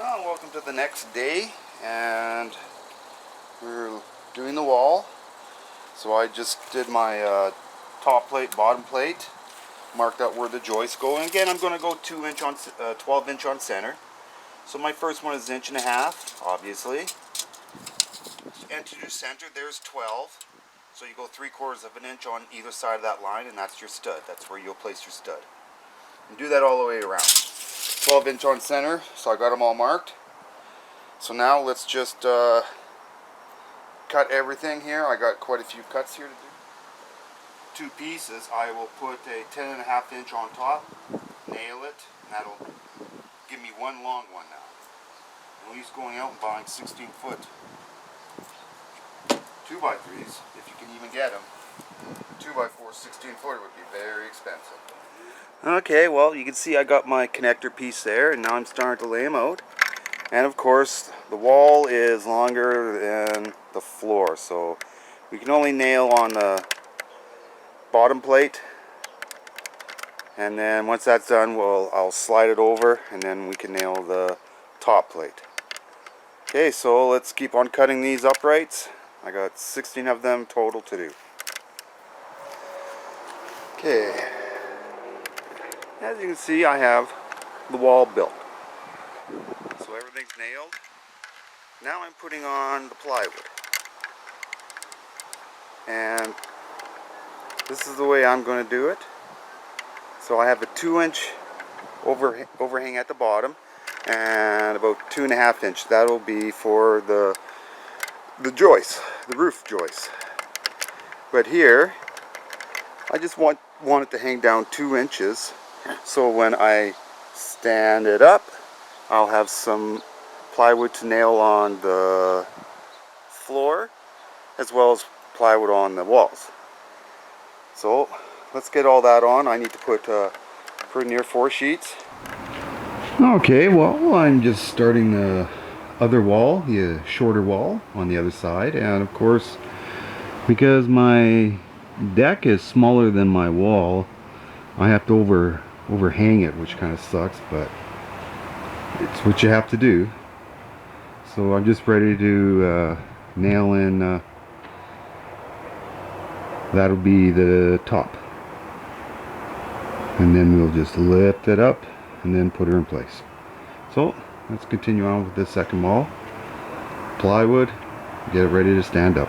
Well, welcome to the next day, and we're doing the wall. So I just did my top plate, bottom plate, marked out where the joists go. And again, I'm going to go 2" on 12" on center. So my first one is 1.5", obviously. And to do center, there's 12. So you go 3/4 of an inch on either side of that line, and that's your stud. That's where you'll place your stud. And do that all the way around. 12" on center, so I got them all marked. So now let's just cut everything here. I got quite a few cuts here to do. 2 pieces. I will put a 10.5" on top, nail it, and that'll give me one long one now. At least going out and buying 16-foot 2x3s, if you can even get them. 2x4 16-footer would be very expensive. Okay, well, you can see I got my connector piece there, and now I'm starting to lay them out. And of course, the wall is longer than the floor, so we can only nail on the bottom plate. And then once that's done, I'll slide it over, and then we can nail the top plate. Okay, so let's keep on cutting these uprights. I got 16 of them total to do. Okay. As you can see, I have the wall built. So everything's nailed. Now I'm putting on the plywood. And this is the way I'm going to do it. So I have a 2" overhang at the bottom and about 2.5". That'll be for the joists, the roof joists. But here, I just want it to hang down 2 inches. So when I stand it up, I'll have some plywood to nail on the floor, as well as plywood on the walls. So let's get all that on. I need to put pretty near 4 sheets. Okay, well, I'm just starting the other wall, the shorter wall on the other side. And of course, because my deck is smaller than my wall, I have to overhang it, which kind of sucks, but it's what you have to do. So I'm just ready to nail in, that'll be the top. And then we'll just lift it up and then put her in place. So let's continue on with the second wall. Plywood, get it ready to stand up.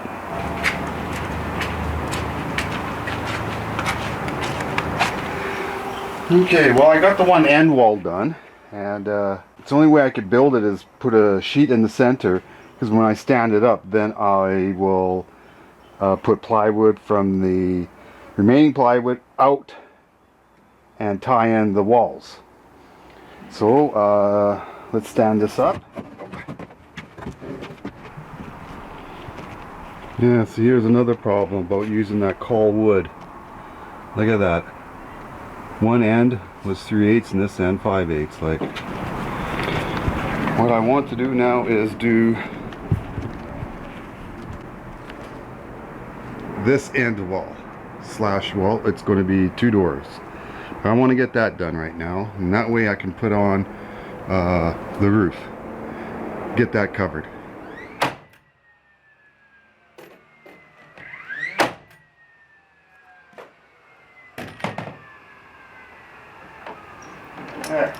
Okay, well, I got the one end wall done, and it's the only way I could build it is put a sheet in the center, because when I stand it up, then I will put plywood from the remaining plywood out and tie in the walls. So let's stand this up. Yeah, so here's another problem about using that call wood. Look at that. One end was 3/8 and this end 5/8. Like, what I want to do now is do this end wall slash wall. It's going to be 2 doors. I want to get that done right now, and that way I can put on the roof, get that covered. Okay,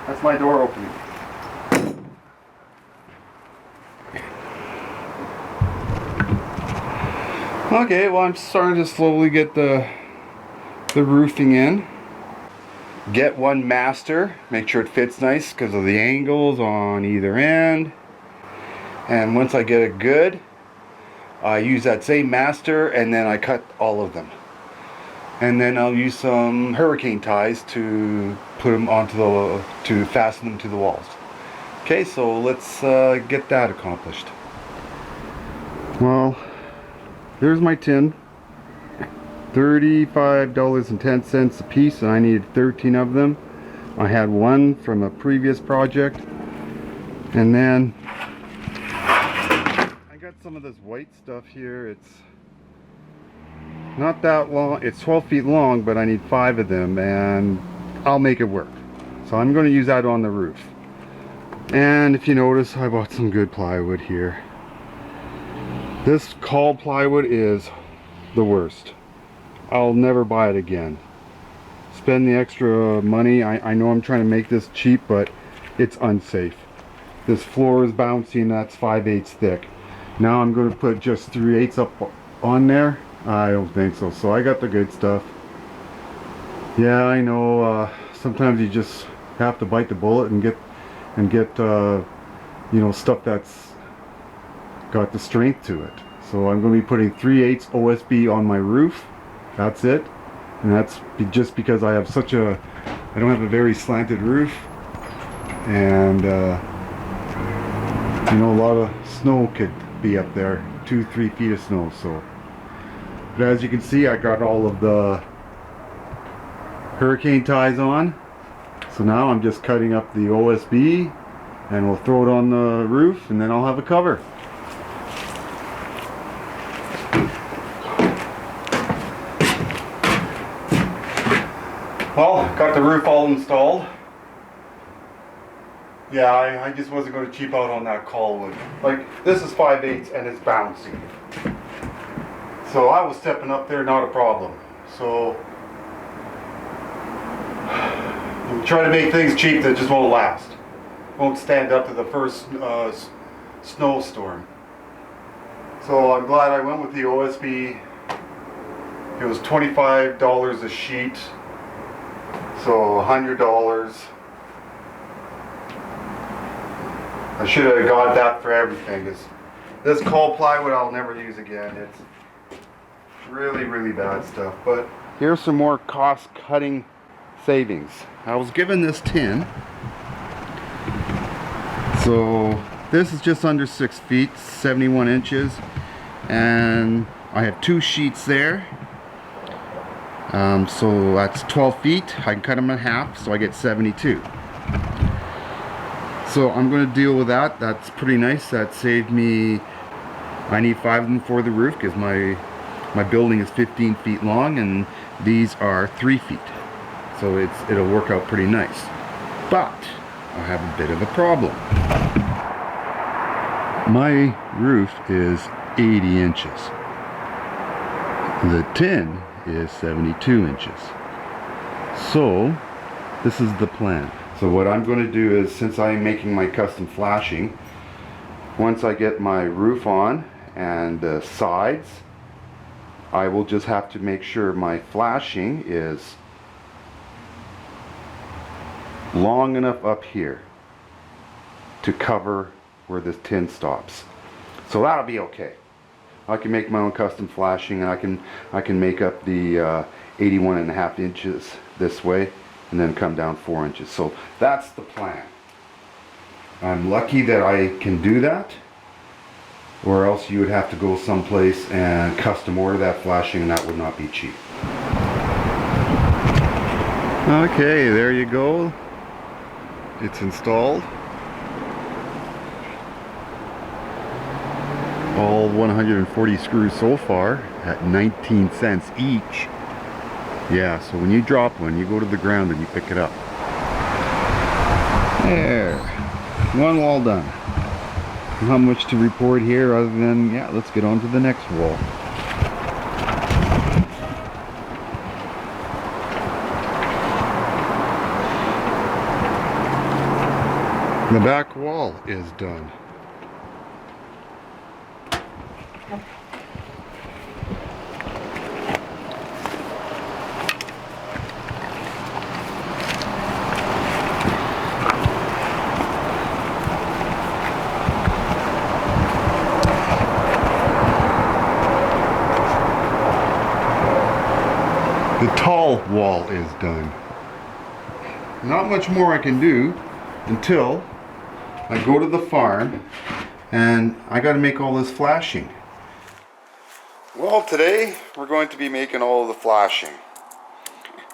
that's my door opening. Okay, well, I'm starting to slowly get the roofing in. Get one master, make sure it fits nice because of the angles on either end. And once I get it good, I use that same master and then I cut all of them. And then I'll use some hurricane ties to put them onto to fasten them to the walls. Okay, so let's get that accomplished. Well, there's my tin. $35.10 a piece, and I needed 13 of them. I had one from a previous project, and then I got some of this white stuff here. It's not that long, it's 12 feet long, but I need 5 of them, and I'll make it work. So I'm going to use that on the roof. And if you notice, I bought some good plywood here. This called plywood is the worst. I'll never buy it again. Spend the extra money. I know I'm trying to make this cheap, but it's unsafe. This floor is bouncy and that's 5/8 thick. Now I'm going to put just 3/8 up on there. I don't think so. So I got the good stuff. Yeah, I know. Sometimes you just have to bite the bullet and get you know, stuff that's got the strength to it. So I'm going to be putting 3/8 OSB on my roof. That's it. And that's just because I have I don't have a very slanted roof, and you know, a lot of snow could be up there, 2-3 feet of snow. So, but as you can see, I got all of the hurricane ties on. So now I'm just cutting up the OSB, and we'll throw it on the roof, and then I'll have a cover. Well, got the roof all installed. Yeah, I just wasn't going to cheap out on that callwood. Like, this is 5/8 and it's bouncy. So I was stepping up there, not a problem. So try to make things cheap that just won't last. Won't stand up to the first snowstorm. So I'm glad I went with the OSB. It was $25 a sheet. So $100. I should have got that for everything. This called plywood I'll never use again. It's really, really bad stuff. But here's some more cost-cutting savings. I was given this tin. So this is just under 6 feet, 71 inches. And I have 2 sheets there. So that's 12 feet. I can cut them in half, so I get 72. So I'm going to deal with that. That's pretty nice. That saved me. I need 5 of them for the roof because my building is 15 feet long and these are 3 feet. So it'll work out pretty nice. But I have a bit of a problem. My roof is 80 inches. The tin is 72 inches. So this is the plan. So what I'm going to do is, since I'm making my custom flashing, once I get my roof on and the sides, I will just have to make sure my flashing is long enough up here to cover where this tin stops. So that'll be okay. I can make my own custom flashing, and I can make up the 81.5 inches this way and then come down 4 inches. So that's the plan. I'm lucky that I can do that, or else you would have to go someplace and custom order that flashing, and that would not be cheap. Okay, there you go. It's installed. All 140 screws so far at 19 cents each. Yeah, so when you drop one, you go to the ground and you pick it up. There. One wall done. Not much to report here other than, yeah, let's get on to the next wall. The back wall is done. The tall wall is done. Not much more I can do until I go to the farm and I got to make all this flashing. Well, today we're going to be making all of the flashing.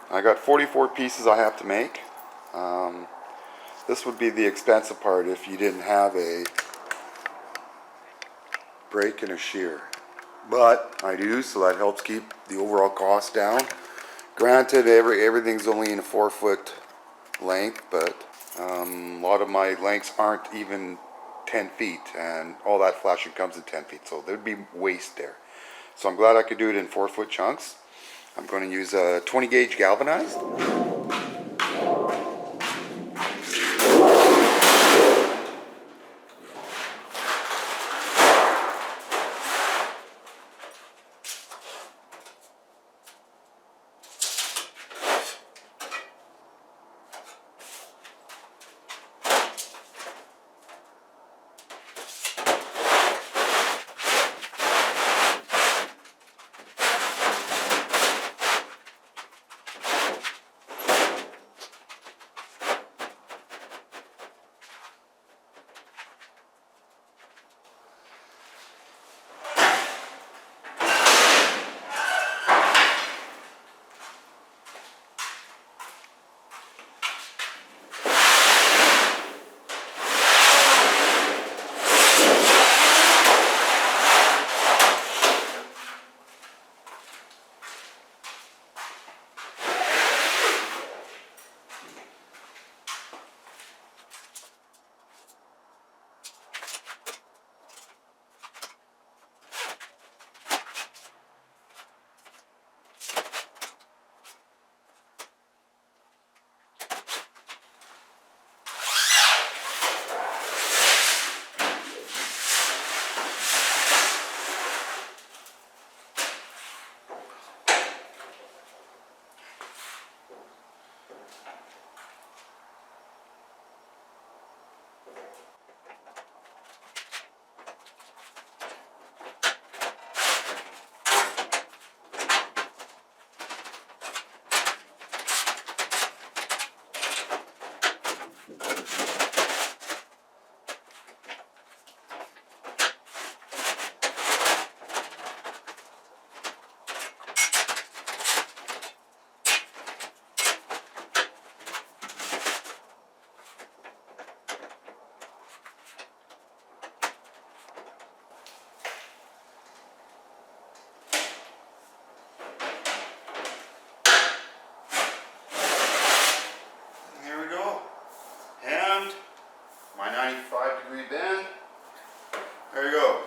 I got 44 pieces I have to make. This would be the expensive part if you didn't have a brake and a shear. But I do, so that helps keep the overall cost down. Granted, everything's only in a 4-foot length, but A lot of my lengths aren't even 10 feet, and all that flashing comes in 10 feet, so there'd be waste there. So I'm glad I could do it in 4-foot chunks. I'm going to use a 20 gauge galvanized. My 95-degree bend. There you go.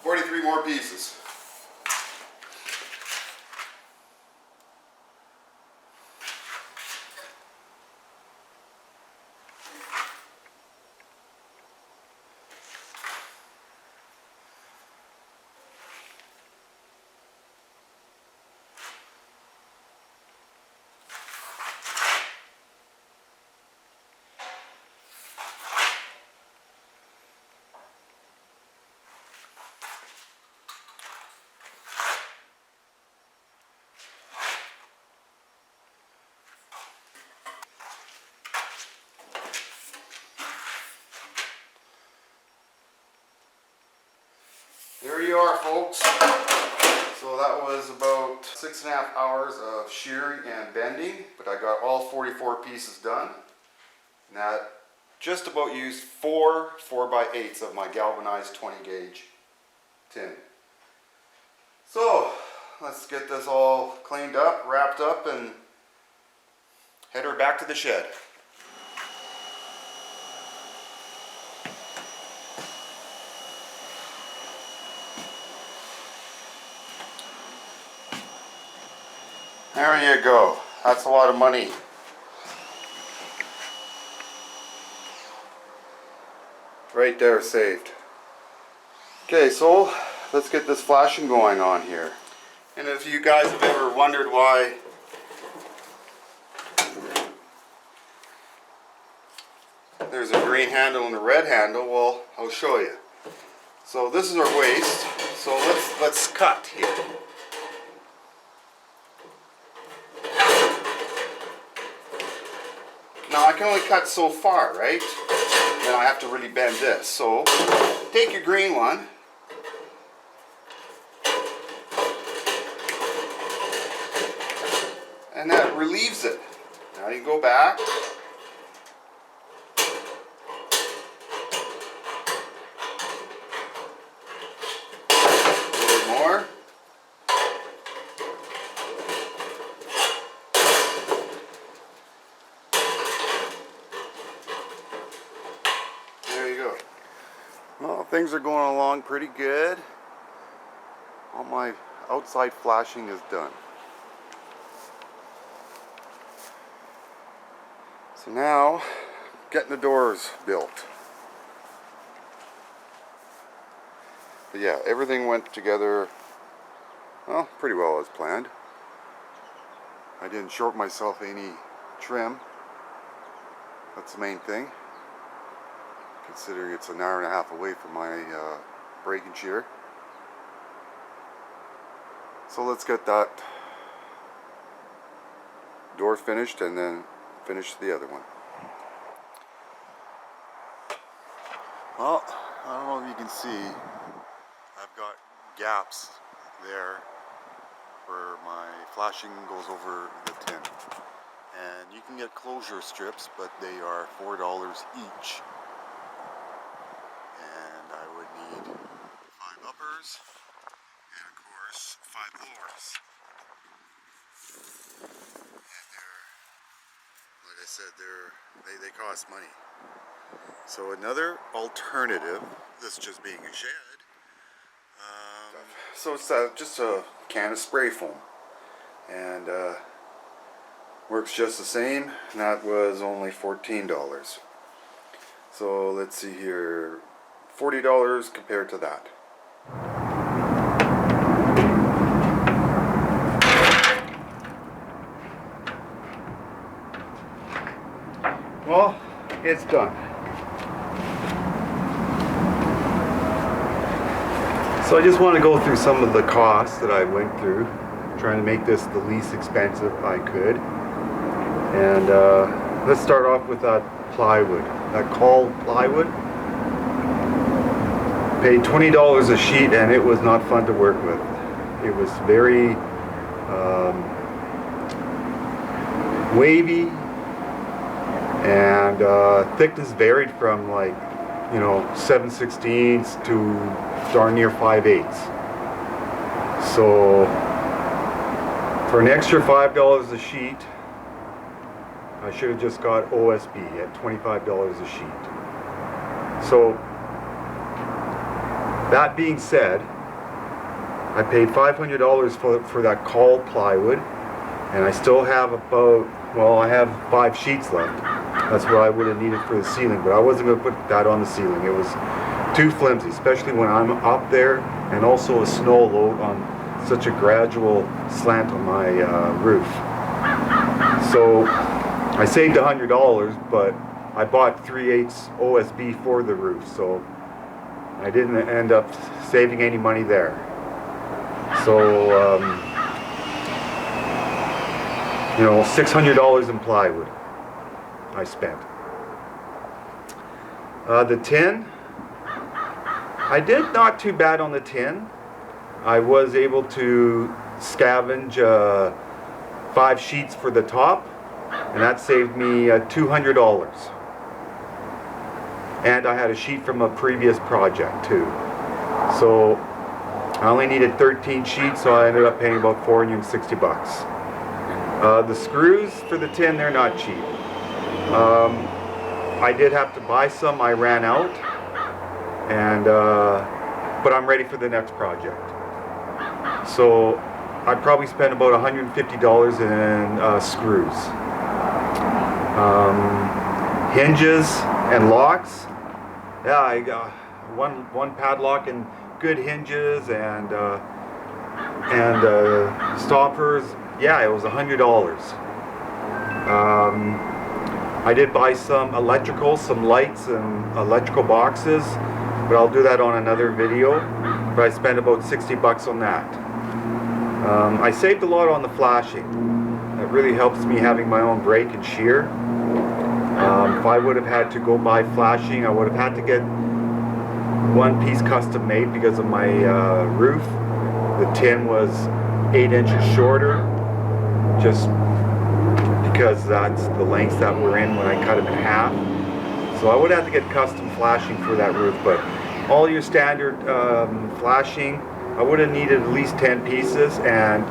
43 more pieces. There you are, folks. So that was about 6.5 hours of shearing and bending, but I got all 44 pieces done. And that just about used 4 4x8s of my galvanized 20 gauge tin. So let's get this all cleaned up, wrapped up, and head her back to the shed. There you go. That's a lot of money. Right there, saved. Okay, so let's get this flashing going on here. And if you guys have ever wondered why there's a green handle and a red handle, well, I'll show you. So this is our waist. So let's cut here. Now I can only cut so far, right? Then I have to really bend this. So take your green one. And that relieves it. Now you go back. A little more. Things are going along pretty good. All my outside flashing is done. So now, getting the doors built. But yeah, everything went together, well, pretty well as planned. I didn't short myself any trim. That's the main thing, considering it's an hour and a half away from my brake and shear. So let's get that door finished and then finish the other one. Well, I don't know if you can see, I've got gaps there where my flashing goes over the tin. And you can get closure strips, but they are $4 each. And I would need 5 uppers and of course 5 lowers. And they're, like I said, they cost money. So another alternative, this just being a shed, so it's just a can of spray foam, and works just the same, and that was only $14. So let's see here, $40 compared to that. Well, it's done. So I just want to go through some of the costs that I went through, trying to make this the least expensive I could. And let's start off with that plywood, that called plywood. Paid $20 a sheet, and it was not fun to work with. It was very wavy, and thickness varied from, like, 7/16 to darn near 5/8. So for an extra $5 a sheet, I should have just got OSB at $25 a sheet. So that being said, I paid $500 for that called plywood, and I still have about, well, I have 5 sheets left. That's what I would have needed for the ceiling, but I wasn't going to put that on the ceiling. It was too flimsy, especially when I'm up there, and also a snow load on such a gradual slant on my roof. So I saved $100, but I bought 3/8 OSB for the roof, so I didn't end up saving any money there. So $600 in plywood I spent. The tin, I did not too bad on the tin. I was able to scavenge 5 sheets for the top, and that saved me $200. And I had a sheet from a previous project too. So I only needed 13 sheets, so I ended up paying about $460. The screws for the tin, they're not cheap. I did have to buy some. I ran out, and but I'm ready for the next project. So I probably spent about $150 in screws, hinges and locks. Yeah, I got one padlock and good hinges and stoppers. Yeah, it was $100. I did buy some electrical, some lights and electrical boxes, but I'll do that on another video. But I spent about $60 on that. I saved a lot on the flashing. It really helps me having my own brake and shear. If I would have had to go buy flashing, I would have had to get one piece custom made because of my roof. The tin was 8 inches shorter, just because that's the lengths that were in when I cut them in half. So I would have to get custom flashing for that roof, but all your standard flashing, I would have needed at least 10 pieces, and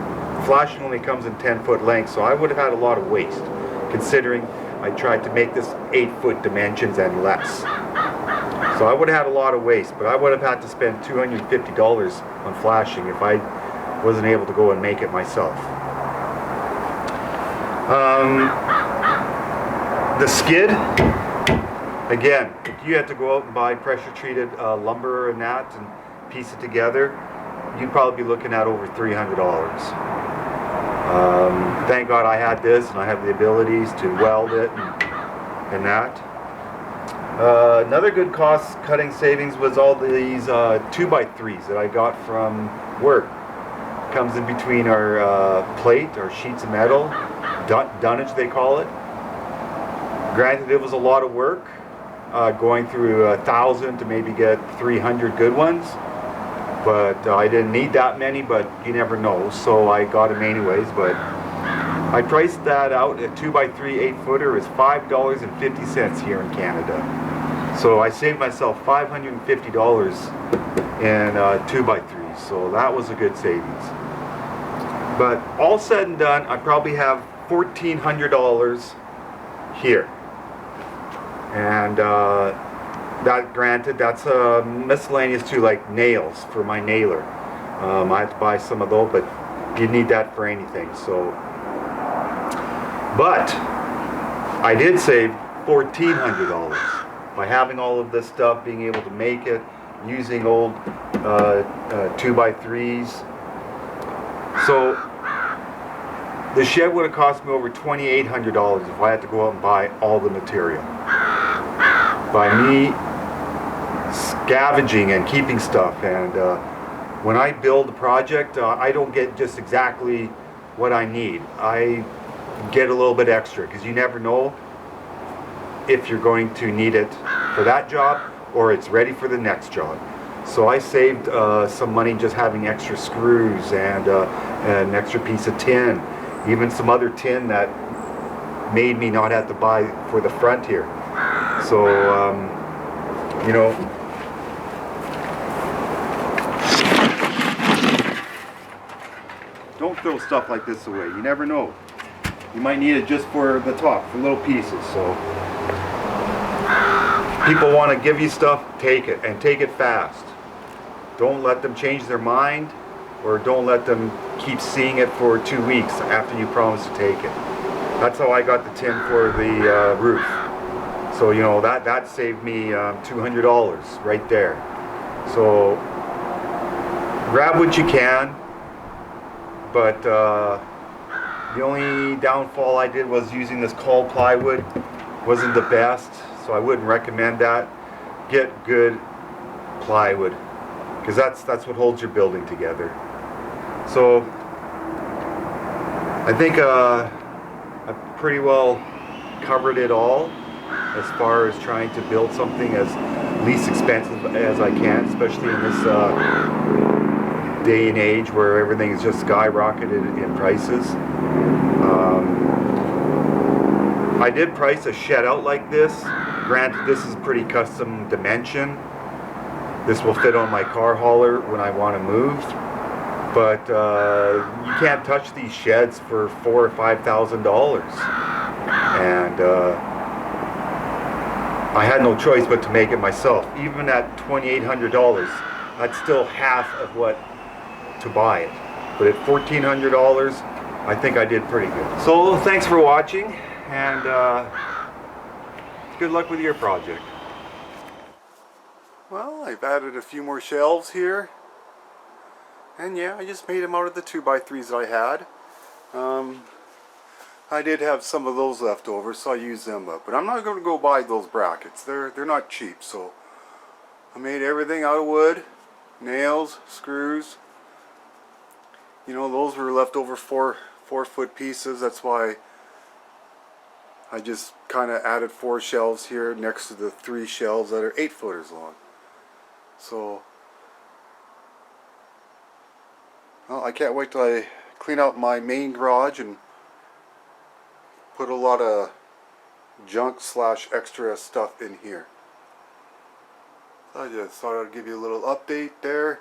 flashing only comes in 10-foot lengths, so I would have had a lot of waste, considering I tried to make this 8-foot dimensions and less. So I would have had a lot of waste, but I would have had to spend $250 on flashing if I wasn't able to go and make it myself. The skid, again, if you had to go out and buy pressure treated lumber and that and piece it together, you'd probably be looking at over $300. Thank God I had this and I have the abilities to weld it and that. Another good cost cutting savings was all these 2x3s that I got from work. Comes in between our plate, our sheets of metal, dunnage they call it. Granted, it was a lot of work, going through 1,000 to maybe get 300 good ones, but I didn't need that many, but you never know, so I got them anyways. But I priced that out. A 2x3 8-footer is $5.50 here in Canada. So I saved myself $550 in 2x3s, so that was a good savings. But all said and done, I probably have $1,400 here. And that, granted, that's miscellaneous to like nails for my nailer. I have to buy some of those, but you need that for anything. So, but I did save $1,400 by having all of this stuff, being able to make it, using old 2x3s. So the shed would have cost me over $2,800 if I had to go out and buy all the material. By me scavenging and keeping stuff, and when I build a project, I don't get just exactly what I need. I get a little bit extra, because you never know if you're going to need it for that job or it's ready for the next job. So I saved some money just having extra screws and an extra piece of tin, even some other tin that made me not have to buy for the front here. So you know, don't throw stuff like this away. You never know. You might need it just for the top, for little pieces. So people want to give you stuff, take it, and take it fast. Don't let them change their mind, or don't let them keep seeing it for 2 weeks after you promise to take it. That's how I got the tin for the roof. So, you know, that saved me $200 right there. So grab what you can, but the only downfall I did was using this call plywood. Wasn't the best, so I wouldn't recommend that. Get good plywood, because that's what holds your building together. So I think I've pretty well covered it all as far as trying to build something as least expensive as I can, especially in this day and age where everything is just skyrocketed in prices. I did price a shed out like this. Granted, this is pretty custom dimension. This will fit on my car hauler when I want to move. But you can't touch these sheds for $4,000 or $5,000. And I had no choice but to make it myself. Even at $2,800, that's still half of what to buy it. But at $1,400, I think I did pretty good. So thanks for watching, and good luck with your project. Well, I've added a few more shelves here. And yeah, I just made them out of the 2x3s that I had. I did have some of those left over, so I used them up. But I'm not going to go buy those brackets. They're not cheap. So I made everything out of wood, nails, screws. You know, those were left over 4-foot pieces. That's why I just kind of added 4 shelves here next to the 3 shelves that are 8-footers long. So, well, I can't wait till I clean out my main garage and put a lot of junk / extra stuff in here. So I just thought I'd give you a little update there.